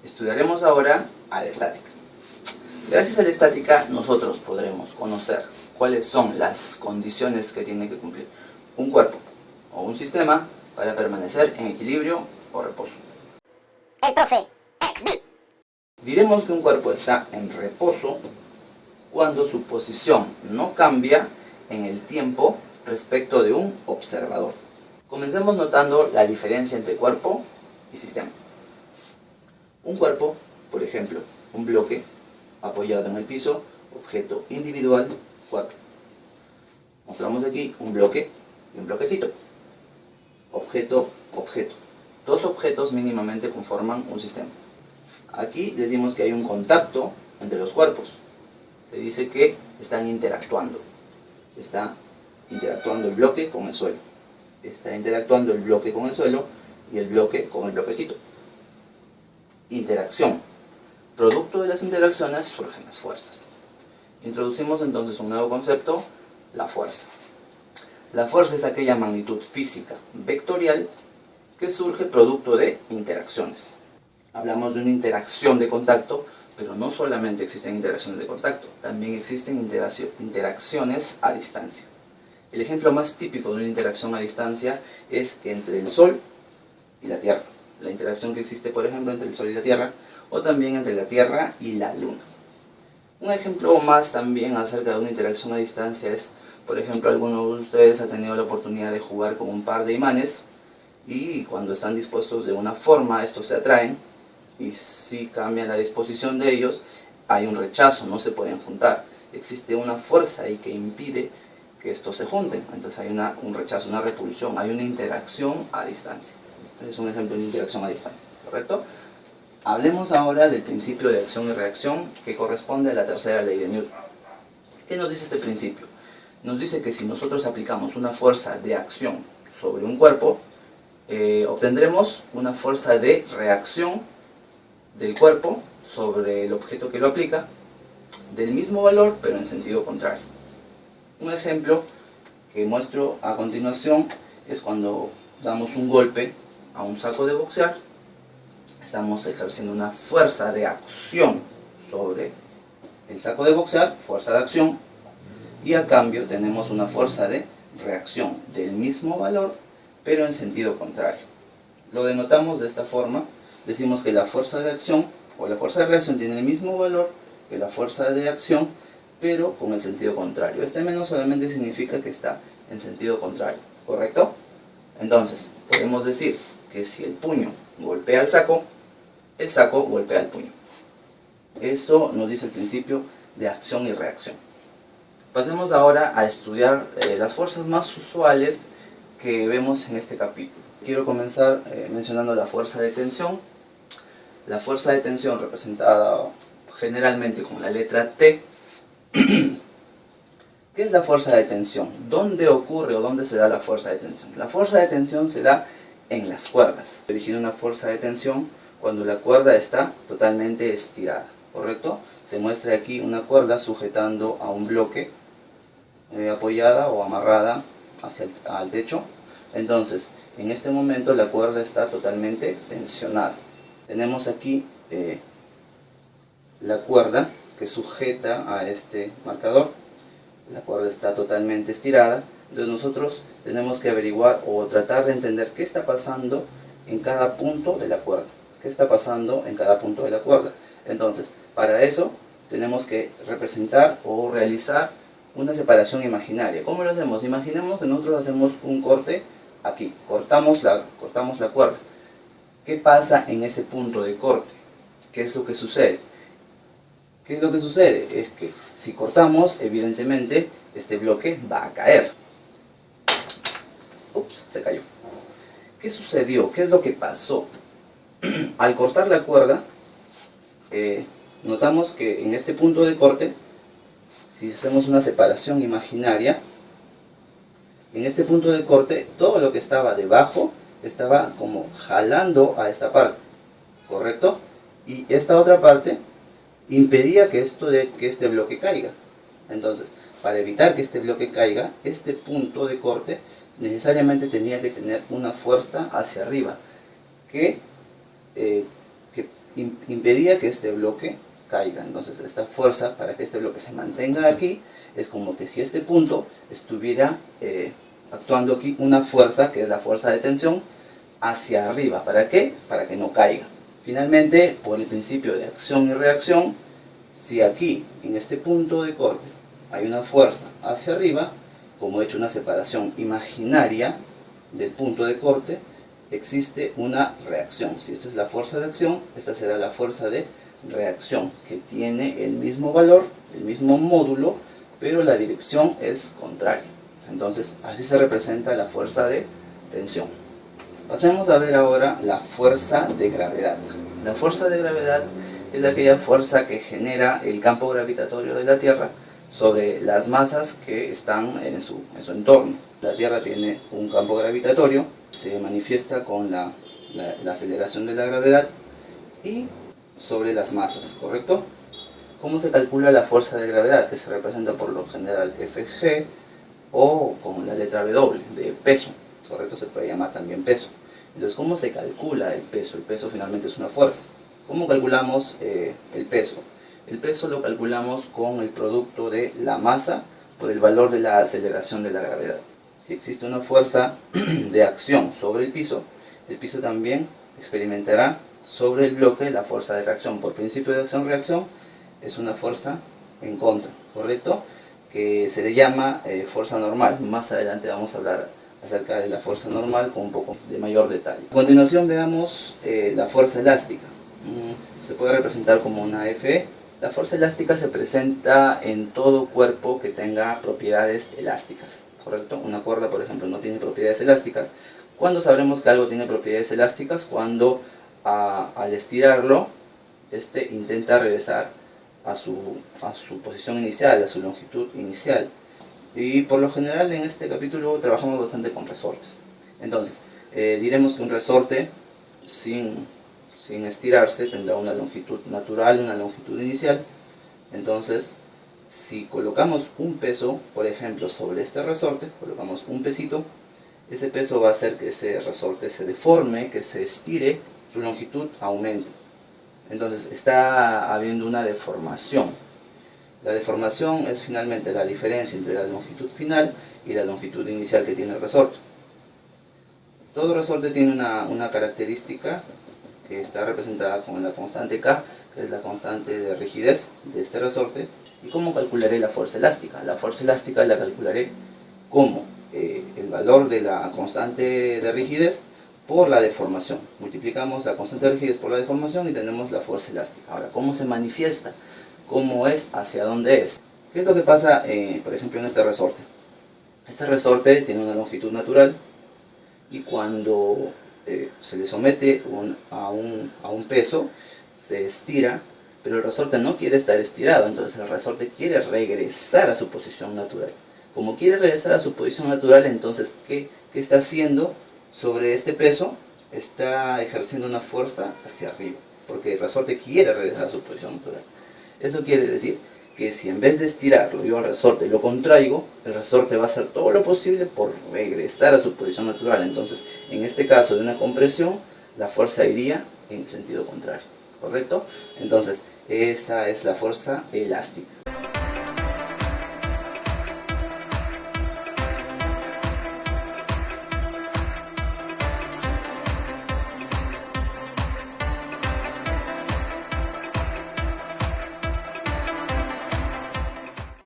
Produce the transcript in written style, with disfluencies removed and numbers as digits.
Estudiaremos ahora a la estática. Gracias a la estática nosotros podremos conocer cuáles son las condiciones que tiene que cumplir un cuerpo o un sistema para permanecer en equilibrio o reposo. El profe. Diremos que un cuerpo está en reposo cuando su posición no cambia en el tiempo respecto de un observador. Comencemos notando la diferencia entre cuerpo y sistema. Un cuerpo, por ejemplo, un bloque apoyado en el piso, objeto individual, cuerpo. Mostramos aquí un bloque y un bloquecito. Objeto, objeto. Dos objetos mínimamente conforman un sistema. Aquí decimos que hay un contacto entre los cuerpos. Se dice que están interactuando. Está interactuando el bloque con el suelo. Está interactuando el bloque con el suelo y el bloque con el bloquecito. Interacción. Producto de las interacciones surgen las fuerzas. Introducimos entonces un nuevo concepto, la fuerza. La fuerza es aquella magnitud física vectorial que surge producto de interacciones. Hablamos de una interacción de contacto, pero no solamente existen interacciones de contacto, también existen interacciones a distancia. El ejemplo más típico de una interacción a distancia es entre el Sol y la Tierra. La interacción que existe, por ejemplo, entre el Sol y la Tierra, o también entre la Tierra y la Luna. Un ejemplo más también acerca de una interacción a distancia es, por ejemplo, alguno de ustedes ha tenido la oportunidad de jugar con un par de imanes y cuando están dispuestos de una forma, estos se atraen y si cambia la disposición de ellos, hay un rechazo, no se pueden juntar. Existe una fuerza ahí que impide que estos se junten, entonces hay un rechazo, una repulsión, hay una interacción a distancia. Este es un ejemplo de interacción a distancia, ¿correcto? Hablemos ahora del principio de acción y reacción que corresponde a la tercera ley de Newton. ¿Qué nos dice este principio? Nos dice que si nosotros aplicamos una fuerza de acción sobre un cuerpo, obtendremos una fuerza de reacción del cuerpo sobre el objeto que lo aplica, del mismo valor pero en sentido contrario. Un ejemplo que muestro a continuación es cuando damos un golpe a un saco de boxear. Estamos ejerciendo una fuerza de acción sobre el saco de boxear, fuerza de acción, y a cambio tenemos una fuerza de reacción del mismo valor, pero en sentido contrario. Lo denotamos de esta forma, decimos que la fuerza de acción o la fuerza de reacción tiene el mismo valor que la fuerza de acción, pero con el sentido contrario. Este menos solamente significa que está en sentido contrario, ¿correcto? Entonces, podemos decir que si el puño golpea al saco, el saco golpea al puño. Esto nos dice el principio de acción y reacción. Pasemos ahora a estudiar las fuerzas más usuales que vemos en este capítulo. Quiero comenzar mencionando la fuerza de tensión. La fuerza de tensión representada generalmente con la letra T. ¿Qué es la fuerza de tensión? ¿Dónde ocurre o dónde se da la fuerza de tensión? La fuerza de tensión se da en las cuerdas. Se origina una fuerza de tensión cuando la cuerda está totalmente estirada, ¿correcto? Se muestra aquí una cuerda sujetando a un bloque apoyada o amarrada al techo. Entonces, en este momento la cuerda está totalmente tensionada. Tenemos aquí la cuerda que sujeta a este marcador. La cuerda está totalmente estirada. Entonces nosotros tenemos que averiguar o tratar de entender qué está pasando en cada punto de la cuerda. ¿Qué está pasando en cada punto de la cuerda? Entonces, para eso tenemos que representar o realizar una separación imaginaria. ¿Cómo lo hacemos? Imaginemos que nosotros hacemos un corte aquí, cortamos la cuerda. ¿Qué pasa en ese punto de corte? ¿Qué es lo que sucede? ¿Qué es lo que sucede? Es que si cortamos, evidentemente, este bloque va a caer. Ups, se cayó. ¿Qué sucedió? ¿Qué es lo que pasó? Al cortar la cuerda, notamos que en este punto de corte, si hacemos una separación imaginaria, en este punto de corte, todo lo que estaba debajo estaba como jalando a esta parte, ¿correcto? Y esta otra parte impedía que este bloque caiga. Entonces, para evitar que este bloque caiga, este punto de corte necesariamente tenía que tener una fuerza hacia arriba que impedía que este bloque caiga. Entonces esta fuerza para que este bloque se mantenga aquí es como que si este punto estuviera actuando aquí una fuerza, que es la fuerza de tensión, hacia arriba. ¿Para qué? Para que no caiga. Finalmente, por el principio de acción y reacción, si aquí, en este punto de corte, hay una fuerza hacia arriba, como he hecho una separación imaginaria del punto de corte, existe una reacción. Si esta es la fuerza de acción, esta será la fuerza de reacción, que tiene el mismo valor, el mismo módulo, pero la dirección es contraria. Entonces, así se representa la fuerza de tensión. Pasemos a ver ahora la fuerza de gravedad. La fuerza de gravedad es aquella fuerza que genera el campo gravitatorio de la Tierra sobre las masas que están en su entorno. La Tierra tiene un campo gravitatorio, se manifiesta con la aceleración de la gravedad y sobre las masas, ¿correcto? ¿Cómo se calcula la fuerza de gravedad? Que se representa por lo general Fg o con la letra W de peso, ¿correcto? Se puede llamar también peso. Entonces, ¿cómo se calcula el peso? El peso finalmente es una fuerza. ¿Cómo calculamos el peso? El peso lo calculamos con el producto de la masa por el valor de la aceleración de la gravedad. Si existe una fuerza de acción sobre el piso también experimentará sobre el bloque la fuerza de reacción. Por principio de acción-reacción es una fuerza en contra, ¿correcto? Que se le llama fuerza normal. Más adelante vamos a hablar acerca de la fuerza normal con un poco de mayor detalle. A continuación veamos la fuerza elástica. Se puede representar como una Fe. La fuerza elástica se presenta en todo cuerpo que tenga propiedades elásticas, ¿correcto? Una cuerda, por ejemplo, no tiene propiedades elásticas. ¿Cuándo sabremos que algo tiene propiedades elásticas? Cuando al estirarlo, este intenta regresar a su posición inicial, a su longitud inicial. Y por lo general en este capítulo trabajamos bastante con resortes. Entonces, diremos que un resorte sin estirarse tendrá una longitud natural, una longitud inicial. Entonces, si colocamos un peso, por ejemplo, sobre este resorte, colocamos un pesito, ese peso va a hacer que ese resorte se deforme, que se estire, su longitud aumente. Entonces está habiendo una deformación. La deformación es finalmente la diferencia entre la longitud final y la longitud inicial que tiene el resorte. Todo resorte tiene una característica que está representada con la constante K, que es la constante de rigidez de este resorte. ¿Y cómo calcularé la fuerza elástica? La fuerza elástica la calcularé como el valor de la constante de rigidez por la deformación. Multiplicamos la constante de rigidez por la deformación y tenemos la fuerza elástica. Ahora, ¿cómo se manifiesta? ¿Cómo es? ¿Hacia dónde es? ¿Qué es lo que pasa, por ejemplo, en este resorte? Este resorte tiene una longitud natural y cuando se le somete a un peso, se estira, pero el resorte no quiere estar estirado, entonces el resorte quiere regresar a su posición natural. Como quiere regresar a su posición natural, entonces, ¿qué está haciendo sobre este peso? Está ejerciendo una fuerza hacia arriba, porque el resorte quiere regresar a su posición natural. Eso quiere decir que si en vez de estirarlo yo al resorte lo contraigo, el resorte va a hacer todo lo posible por regresar a su posición natural. Entonces, en este caso de una compresión, la fuerza iría en sentido contrario, ¿correcto? Entonces, esta es la fuerza elástica.